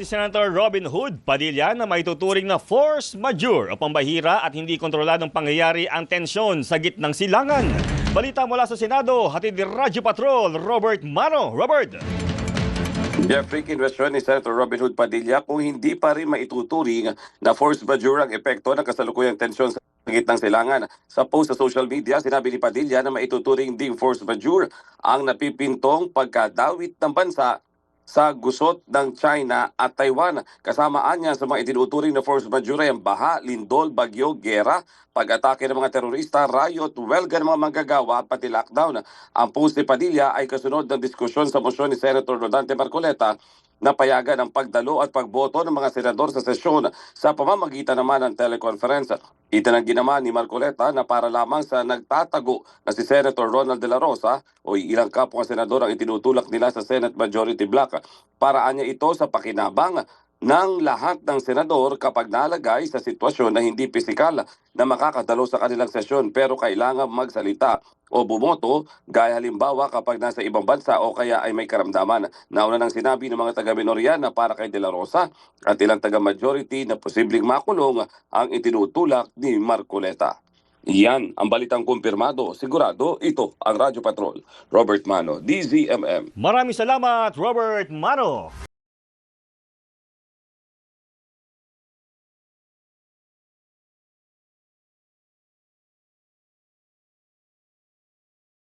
Si Senator Robin Hood Padilla na maituturing na force majeure o pambahira at hindi kontroladong pangyayari ang tensyon sa gitnang silangan. Balita mula sa Senado, hatid ni Radyo Patrol, Robert Mano. Robert! Jeffrey, kinwestiyon ni Senator Robin Hood Padilla kung hindi pa rin maituturing na force majeure ang epekto ng kasalukuyang tensyon sa gitnang silangan. Sa post sa social media, sinabi ni Padilla na maituturing ding force majeure ang napipintong pagkadawit ng bansa sa gusot ng China at Taiwan. Kasamaan niya sa mga itinuturing na force majeure ang baha, lindol, bagyo, gera, pag-atake ng mga terorista, riot, welga ng mga manggagawa at pati lockdown. Ang post ni Padilla ay kasunod ng diskusyon sa motion ni Senator Rodante Marcoleta na payagan ang pagdalo at pagboto ng mga senador sa sesyon sa pamamagitan naman ng teleconference. Itinanggi naman ni Marcoleta na para lamang sa nagtatago na si Senator Ronald De La Rosa o ilang kapwa senador ang itinutulak nila sa Senate Majority Block. Paraan niya ito sa pakinabang ng lahat ng senador kapag nalagay sa sitwasyon na hindi pisikal na makakadalo sa kanilang sesyon pero kailangan magsalita o bumoto gaya halimbawa kapag nasa ibang bansa o kaya ay may karamdaman. Nauna nang sinabi ng mga taga-minorya na para kay De La Rosa at ilang taga-majority na posibleng makulong ang itinutulak ni Marcoleta. Yan ang balitang kumpirmado. Sigurado, ito ang Radyo Patrol. Robert Mano, DZMM. Maraming salamat, Robert Mano.